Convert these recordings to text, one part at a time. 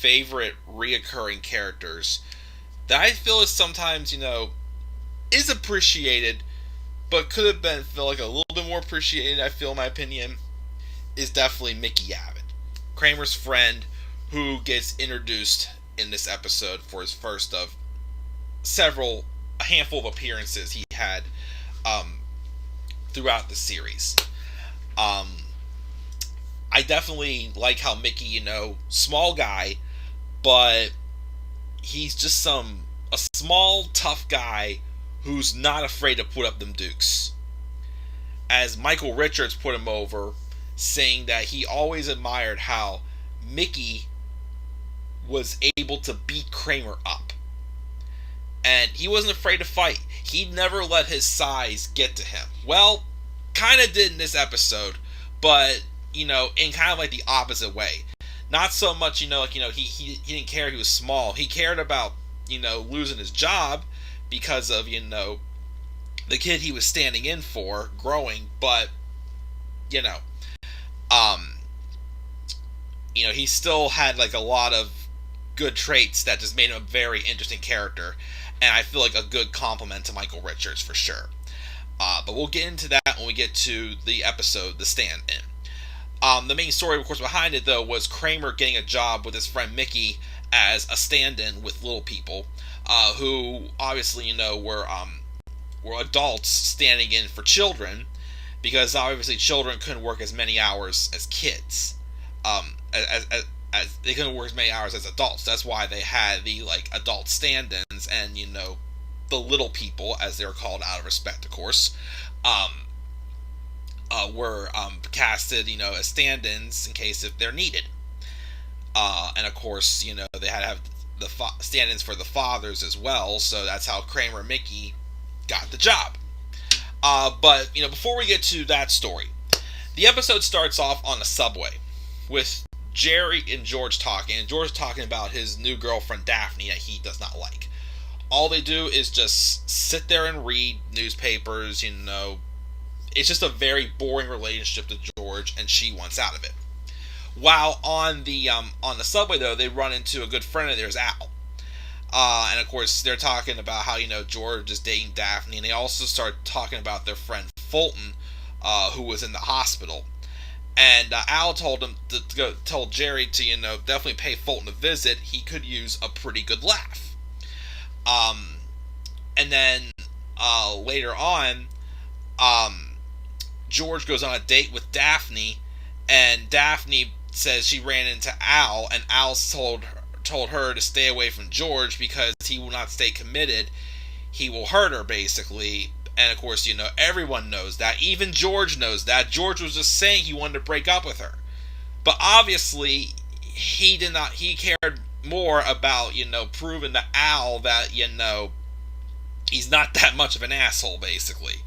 favorite reoccurring characters that I feel is sometimes, is appreciated, but could have been feel like a little bit more appreciated, I feel, in my opinion, is definitely Mickey Abbott, Kramer's friend, who gets introduced in this episode for his first of a handful of appearances he had throughout the series. I definitely like how Mickey, small guy, but he's just a small, tough guy who's not afraid to put up them dukes. As Michael Richards put him over, saying that he always admired how Mickey was able to beat Kramer up. And he wasn't afraid to fight. He never let his size get to him. Well, kind of did in this episode, but, in kind of like the opposite way. Not so much, he didn't care he was small. He cared about, losing his job because of, the kid he was standing in for growing, but, he still had, like, a lot of good traits that just made him a very interesting character, and I feel like a good compliment to Michael Richards for sure. But we'll get into that when we get to the episode, The Stand-In. The main story, of course, behind it, though, was Kramer getting a job with his friend Mickey as a stand-in with little people, who obviously, were adults standing in for children, because obviously children couldn't work as many hours as kids. As they couldn't work as many hours as adults. That's why they had the, adult stand-ins and, the little people, as they're called out of respect, of course, were casted, as stand-ins in case if they're needed. And of course, they had to have the stand-ins for the fathers as well, so that's how Kramer and Mickey got the job. But, before we get to that story, the episode starts off on a subway with Jerry and George talking, and George talking about his new girlfriend Daphne that he does not like. All they do is just sit there and read newspapers, It's just a very boring relationship to George, and she wants out of it. While on the subway, though, they run into a good friend of theirs, Al. And of course, they're talking about how, George is dating Daphne, and they also start talking about their friend Fulton, who was in the hospital. And Al told Jerry to, definitely pay Fulton a visit. He could use a pretty good laugh. And then later on, George goes on a date with Daphne, and Daphne says she ran into Al, and Al told her to stay away from George because he will not stay committed. He will hurt her, basically. And of course, everyone knows that. Even George knows that. George was just saying he wanted to break up with her. But obviously, he did not. He cared more about, proving to Al that, he's not that much of an asshole, basically.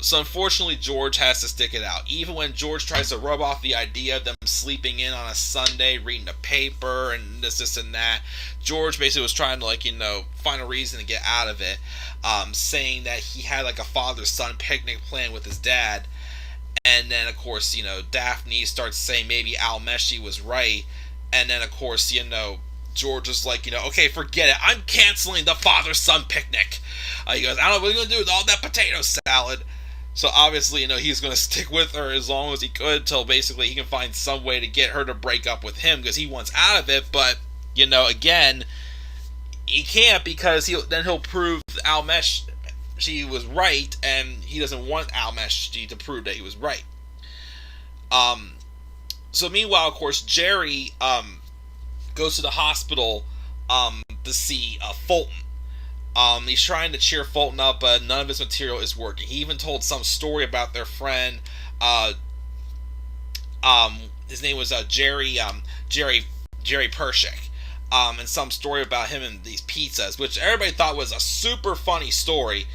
So unfortunately, George has to stick it out. Even when George tries to rub off the idea of them sleeping in on a Sunday, reading the paper, and this and that, George basically was trying to, find a reason to get out of it, saying that he had, a father-son picnic plan with his dad. And then, of course, Daphne starts saying maybe Al Meshi was right. And then, of course, George is like, okay, forget it. I'm canceling the father-son picnic. He goes, I don't know what you're going to do with all that potato salad. So obviously, he's going to stick with her as long as he could until basically he can find some way to get her to break up with him because he wants out of it. But, again, he can't because he'll prove Al Meshi was right, and he doesn't want Al Meshi to prove that he was right. So meanwhile, of course, Jerry goes to the hospital to see Fulton. He's trying to cheer Fulton up, but none of his material is working. He even told some story about their friend. His name was Jerry Pershik. And some story about him and these pizzas, which everybody thought was a super funny story,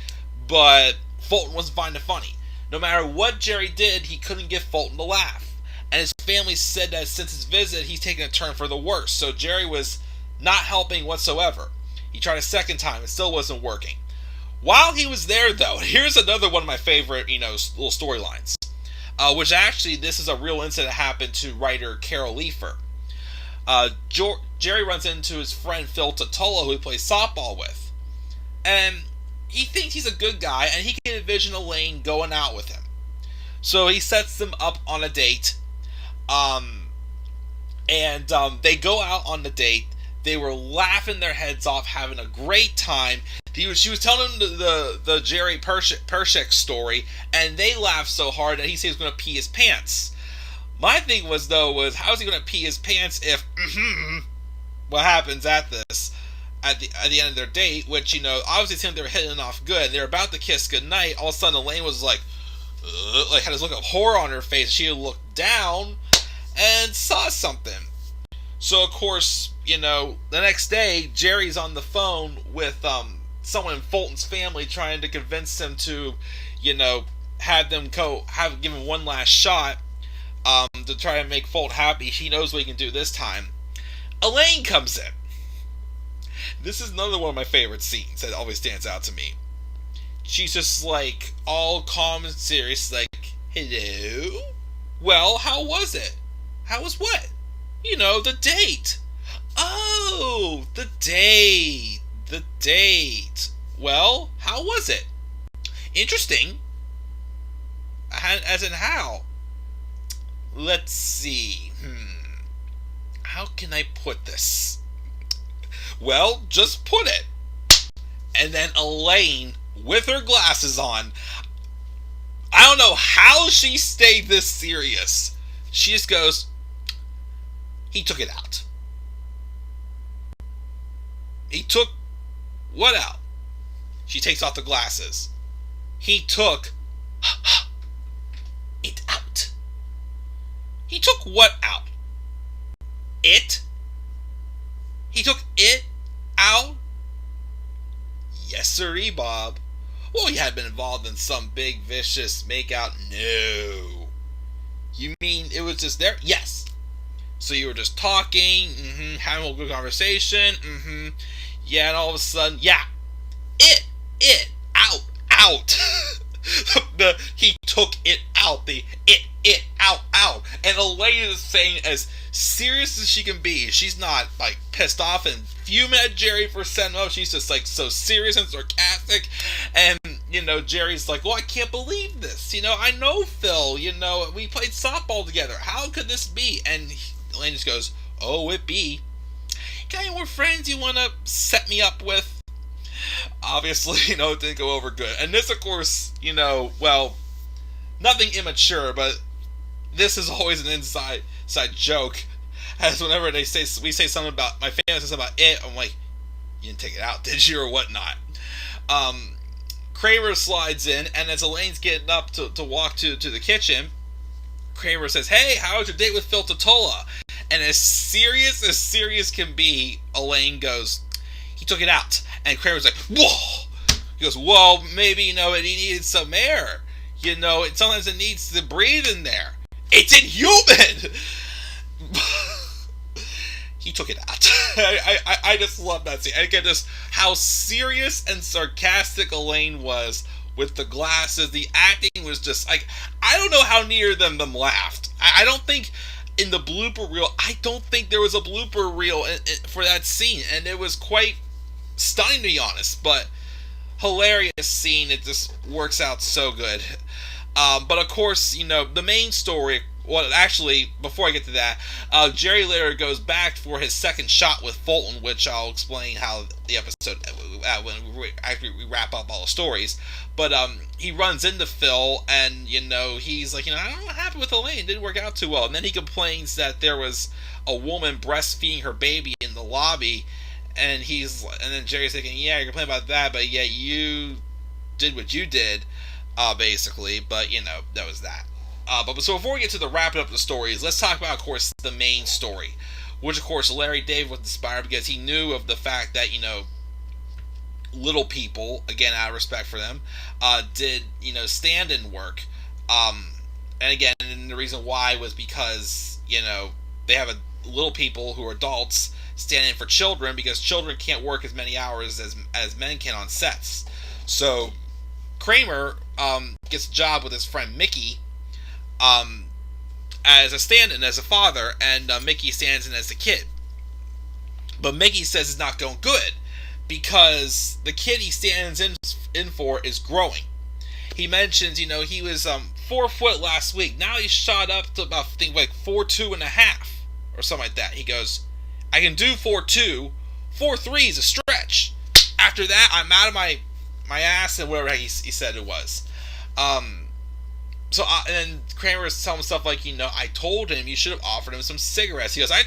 but Fulton wasn't finding it funny. No matter what Jerry did, he couldn't get Fulton to laugh. And his family said that since his visit, he's taken a turn for the worse. So Jerry was not helping whatsoever. He tried a second time, it still wasn't working. While he was there, though, here's another one of my favorite, little storylines. Which actually, this is a real incident that happened to writer Carol Leifer. Jerry runs into his friend Phil Totola, who he plays softball with, and he thinks he's a good guy, and he can envision Elaine going out with him. So he sets them up on a date, and they go out on the date. They were laughing their heads off, having a great time. She was telling him the Jerry Pershek story, and they laughed so hard that he said he was going to pee his pants. My thing was how is he going to pee his pants if what happens at this at the end of their date? Which obviously it seemed they were hitting off good. They were about to kiss goodnight. All of a sudden, Elaine was like had this look of horror on her face. She looked down and saw something. So of course, the next day, Jerry's on the phone with someone in Fulton's family trying to convince him to, have give him one last shot to try to make Fulton happy. He knows what he can do this time. Elaine comes in. This is another one of my favorite scenes that always stands out to me. She's just like all calm and serious, like, hello? Well, how was it? How was what? The date. Oh, the date. The date. Well, how was it? Interesting. As in how? Let's see. How can I put this? Well, just put it. And then Elaine, with her glasses on, I don't know how she stayed this serious. She just goes, he took it out. He took what out? She takes off the glasses. He took it out. He took what out? It? He took it out? Yes, sirree, Bob. Well, he had been involved in some big, vicious makeout? No. You mean it was just there? Yes. So you were just talking, having a good conversation, yeah, and all of a sudden, yeah, it, out. He took it out, it, out. And Elaine is saying as serious as she can be. She's not, like, pissed off and fuming at Jerry for setting up. She's just, like, so serious and sarcastic. And, Jerry's like, well, I can't believe this. I know Phil. We played softball together. How could this be? And Elaine just goes, oh, it be. Got any more friends you want to set me up with? Obviously, it didn't go over good. And this, of course, well, nothing immature, but this is always an inside joke. As whenever we say something about, my family says something about it, I'm like, you didn't take it out, did you, or whatnot? Kramer slides in, and as Elaine's getting up to walk to the kitchen, Kramer says, hey, how was your date with Phil Totola? And as serious can be, Elaine goes, he took it out. And Kramer's like, whoa! He goes, well, maybe, he needed some air. Sometimes it needs to breathe in there. It's inhuman! He took it out. I just love that scene. I get just how serious and sarcastic Elaine was with the glasses. The acting was just, like, I don't know how near them laughed. I don't think in the blooper reel, I don't think there was a blooper reel for that scene. And it was quite stunning, to be honest. But hilarious scene. It just works out so good. But of course, the main story, well, actually, before I get to that, Jerry later goes back for his second shot with Fulton, which I'll explain how the episode, when we wrap up all the stories. But he runs into Phil, and, he's like, I don't know what happened with Elaine. It didn't work out too well. And then he complains that there was a woman breastfeeding her baby in the lobby, and then Jerry's thinking, yeah, you're complaining about that, but yeah, you did what you did, basically. But, that was that. But so before we get to the wrapping up the stories, let's talk about, of course, the main story, which, of course, Larry David was inspired because he knew of the fact that, little people, again, out of respect for them, did, stand-in work. And again, and the reason why was because, they have little people who are adults stand in for children because children can't work as many hours as men can on sets. So Kramer gets a job with his friend Mickey, as a stand-in, as a father, and Mickey stands in as the kid. But Mickey says it's not going good because the kid he stands in for is growing. He mentions, he was 4 foot last week. Now he's shot up to about, I think, like 4'2.5" or something like that. He goes, I can do 4'2". 4'3" is a stretch. After that, I'm out of my ass, and whatever he said it was. And then Kramer is telling him stuff like, I told him you should have offered him some cigarettes. He goes, I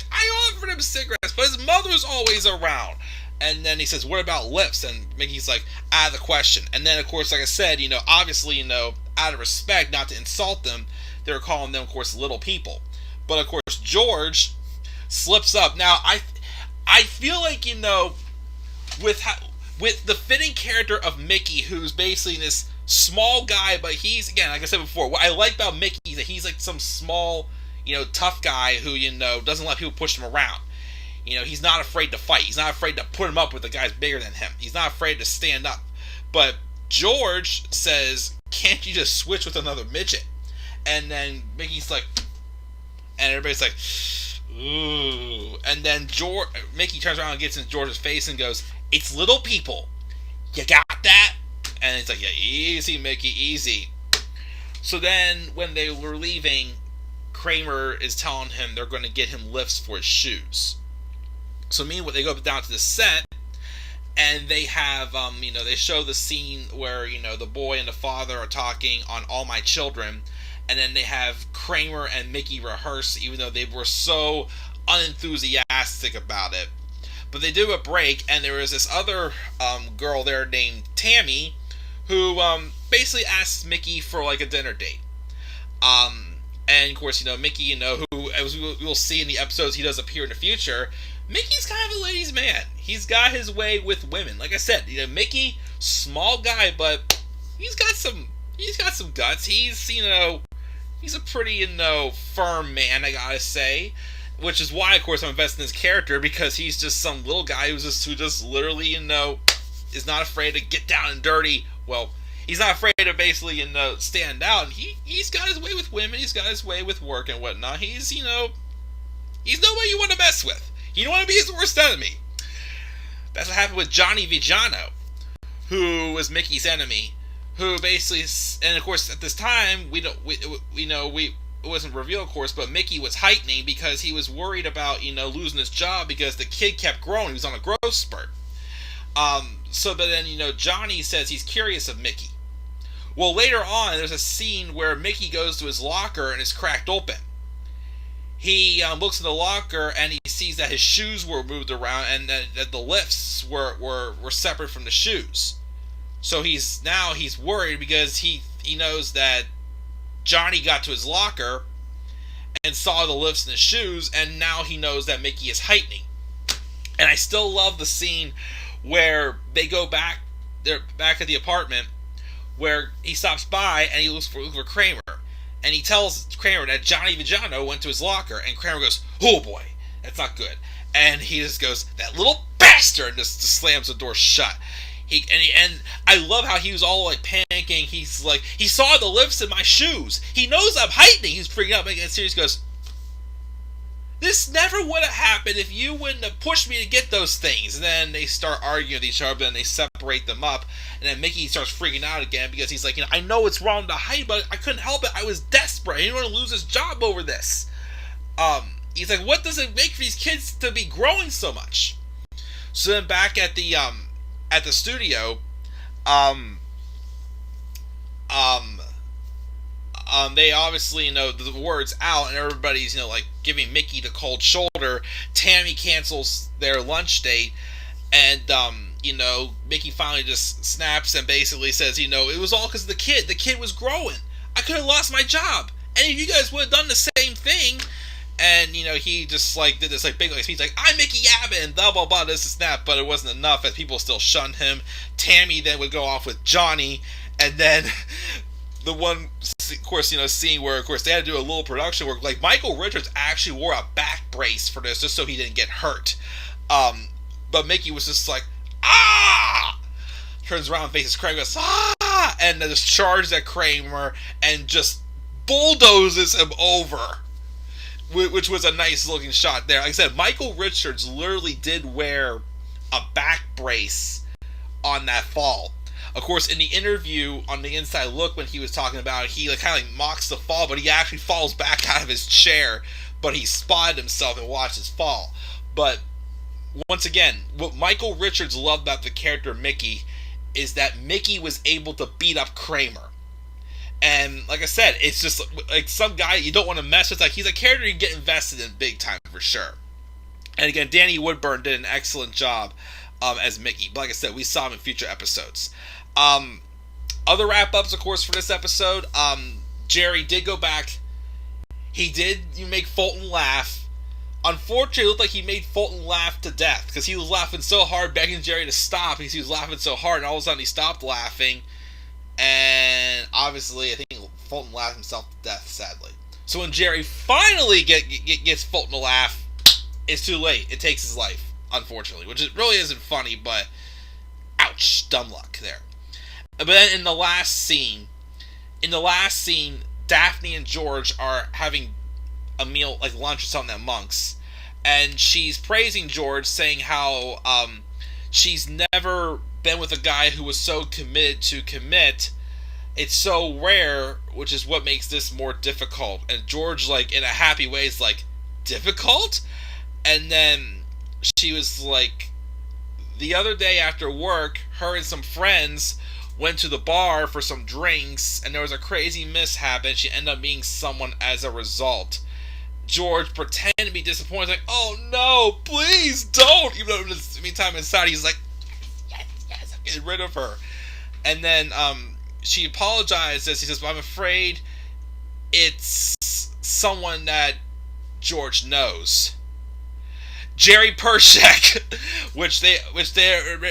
offered him cigarettes, but his mother's always around. And then he says, what about lips? And Mickey's like, out of the question. And then, of course, like I said, obviously, out of respect, not to insult them, they were calling them, of course, little people. But, of course, George slips up. Now, I feel like, with the fitting character of Mickey, who's basically this small guy, but he's, again, like I said before, what I like about Mickey is that he's like some small, tough guy who, doesn't let people push him around. He's not afraid to fight. He's not afraid to put him up with the guys bigger than him. He's not afraid to stand up. But George says, can't you just switch with another midget? And then Mickey's like, and everybody's like, ooh. And then Mickey turns around and gets in George's face and goes, it's little people. You got that? And it's like, yeah, easy, Mickey, easy. So then, when they were leaving, Kramer is telling him they're going to get him lifts for his shoes. So meanwhile, they go down to the set, and they have, they show the scene where, the boy and the father are talking on All My Children, and then they have Kramer and Mickey rehearse, even though they were so unenthusiastic about it. But they do a break, and there was this other girl there named Tammy, who basically asks Mickey for like a dinner date. And of course, Mickey, who, as we'll see in the episodes he does appear in the future, Mickey's kind of a ladies' man. He's got his way with women. Like I said, Mickey, small guy, but he's got some guts. He's a pretty, firm man, I gotta say. Which is why, of course, I'm invested in his character, because he's just some little guy who just literally, is not afraid to get down and dirty. Well, he's not afraid to basically, stand out. And he's got his way with women. He's got his way with work and whatnot. He's nobody you want to mess with. You don't want to be his worst enemy. That's what happened with Johnny Vijano, who was Mickey's enemy, who basically, and of course at this time it wasn't revealed, of course, but Mickey was heightening because he was worried about losing his job because the kid kept growing. He was on a growth spurt. But then Johnny says he's curious of Mickey. Well, later on there's a scene where Mickey goes to his locker and it's cracked open. He looks in the locker and he sees that his shoes were moved around and that the lifts were separate from the shoes. So he's worried because he knows that Johnny got to his locker and saw the lifts in his shoes, and now he knows that Mickey is heightening. And I still love the scene where they go back, they're back at the apartment, where he stops by and he looks for Kramer. And he tells Kramer that Johnny Vijano went to his locker, and Kramer goes, oh boy, that's not good. And he just goes, that little bastard, and just slams the door shut. And I love how he was all like panicking. He's like, he saw the lifts in my shoes. He knows I'm heightening. He's freaking out, making it serious. He goes, this never would have happened if you wouldn't have pushed me to get those things. And then they start arguing with each other, and they separate them up. And then Mickey starts freaking out again because he's like, I know it's wrong to height, but I couldn't help it. I was desperate. I didn't want to lose his job over this. He's like, what does it make for these kids to be growing so much? So then back at the studio, they obviously the word's out, and everybody's like giving Mickey the cold shoulder. Tammy cancels their lunch date, and Mickey finally just snaps and basically says, it was all because of the kid. The kid was growing. I could have lost my job. Any of you guys would have done the same thing. And, he just, did this, big, speech, I'm Mickey Abbott, and blah, blah, blah, this and that, but it wasn't enough, as people still shunned him. Tammy then would go off with Johnny, and then the one, of course, scene where, of course, they had to do a little production work, Michael Richards actually wore a back brace for this, just so he didn't get hurt. But Mickey was just like, ah! Turns around and faces Kramer, goes, ah! And then just charges at Kramer, and just bulldozes him over. which was a nice looking shot there. Like I said, Michael Richards literally did wear a back brace on that fall. Of course, in the interview on the Inside Look, when he was talking about it, he kind of mocks the fall, but he actually falls back out of his chair. But he spotted himself and watched his fall. But once again, what Michael Richards loved about the character Mickey is that Mickey was able to beat up Kramer. And like I said, it's just like some guy you don't want to mess with. Like, he's a character you get invested in big time for sure. And again, Danny Woodburn did an excellent job as Mickey. But like I said, we saw him in future episodes. Other wrap-ups, of course, for this episode. Jerry did go back. He did make Fulton laugh. Unfortunately, it looked like he made Fulton laugh to death because he was laughing so hard, begging Jerry to stop because he was laughing so hard, and all of a sudden he stopped laughing. And obviously, I think Fulton laughed himself to death, sadly. So when Jerry finally gets Fulton to laugh, it's too late. It takes his life, unfortunately, which really isn't funny, but ouch, dumb luck there. But then in the last scene, Daphne and George are having a meal, like lunch or something at Monk's, and she's praising George, saying how she's never been with a guy who was so committed to commit. It's so rare, which is what makes this more difficult. And George, like, in a happy way, is like, difficult? And then she was like, the other day after work, her and some friends went to the bar for some drinks, and there was a crazy mishap, and she ended up meeting someone as a result. George pretended to be disappointed, like, oh no, please don't! Even though in the meantime inside, he's like, yes, I'm getting rid of her. And then she apologizes. He says, well, I'm afraid it's someone that George knows. Jerry Pershek, which they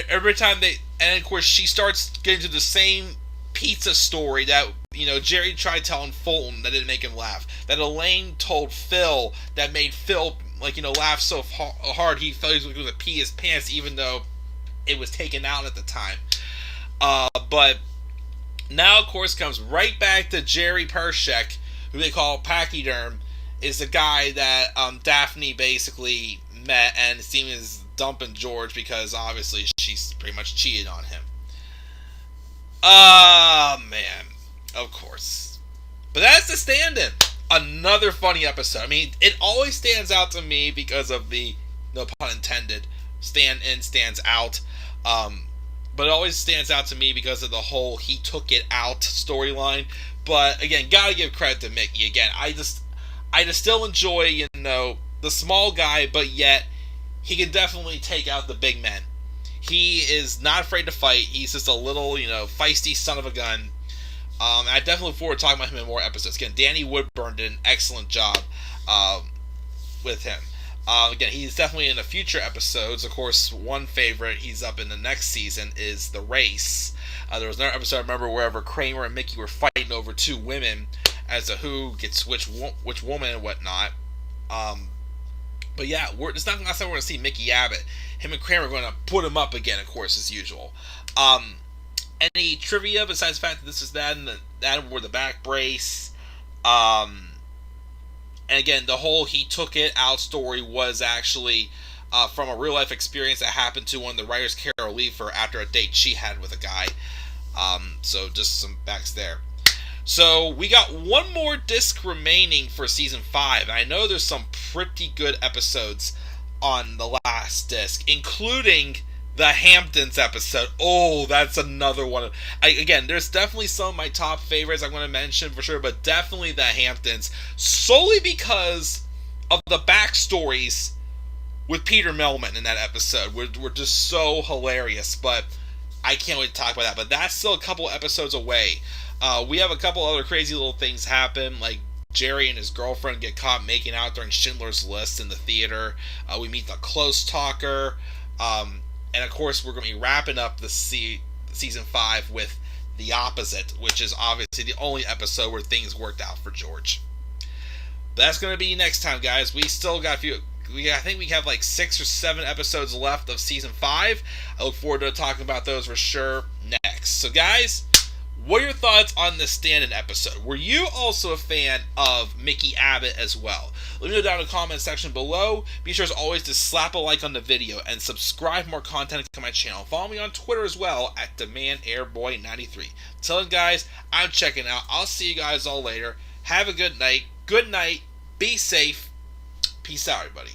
every time they, and of course she starts getting to the same pizza story that, you know, Jerry tried telling Fulton that didn't make him laugh, that Elaine told Phil that made Phil, like, you know, laugh so hard he felt he was going to pee his pants even though it was taken out at the time. But now, of course, comes right back to Jerry Pershek, who they call Pachyderm, is the guy that Daphne basically met and seemed is dumping George because obviously she's pretty much cheated on him. Man, of course. But that's the stand-in. Another funny episode. I mean, it always stands out to me because of the, no pun intended, stand-in stands out. But it always stands out to me because of the whole he took it out storyline. But again, gotta give credit to Mickey. Again, I just still enjoy, you know, the small guy, but yet he can definitely take out the big men. He is not afraid to fight. He's just a little, you know, feisty son of a gun. I definitely look forward to talking about him in more episodes. Again, Danny Woodburn did an excellent job with him. Again, he's definitely in the future episodes. Of course, one favorite, he's up in the next season, is The Race. There was another episode, I remember, wherever Kramer and Mickey were fighting over two women as to who gets which woman and whatnot. But yeah, it's not the last time we're going to see Mickey Abbott. Him and Kramer are going to put him up again, of course, as usual. Any trivia besides the fact that this is that and that wore the back brace? And again, the whole he took it out story was actually from a real life experience that happened to one of the writers, Carol Leifer, after a date she had with a guy. So just some facts there. So we got one more disc remaining for season 5. I know there's some pretty good episodes on the last disc, including the Hamptons episode. Oh, that's another one. Again, there's definitely some of my top favorites I'm going to mention for sure, but definitely the Hamptons, solely because of the backstories with Peter Millman in that episode. Were just so hilarious, but I can't wait to talk about that. But that's still a couple episodes away. We have a couple other crazy little things happen, like Jerry and his girlfriend get caught making out during Schindler's List in the theater. We meet the Close Talker. And of course, we're going to be wrapping up the season 5 with The Opposite, which is obviously the only episode where things worked out for George. But that's going to be next time, guys. We still got a few. I think we have like 6 or 7 episodes left of season 5. I look forward to talking about those for sure next. So, guys, What are your thoughts on the stand-in episode? Were you also a fan of Mickey Abbott as well? Let me know down in the comment section below. Be sure as always to slap a like on the video and subscribe for more content to my channel. Follow me on Twitter as well at DemandAirboy93. Till then, guys, I'm checking out. I'll see you guys all later. Have a good night. Good night. Be safe. Peace out, everybody.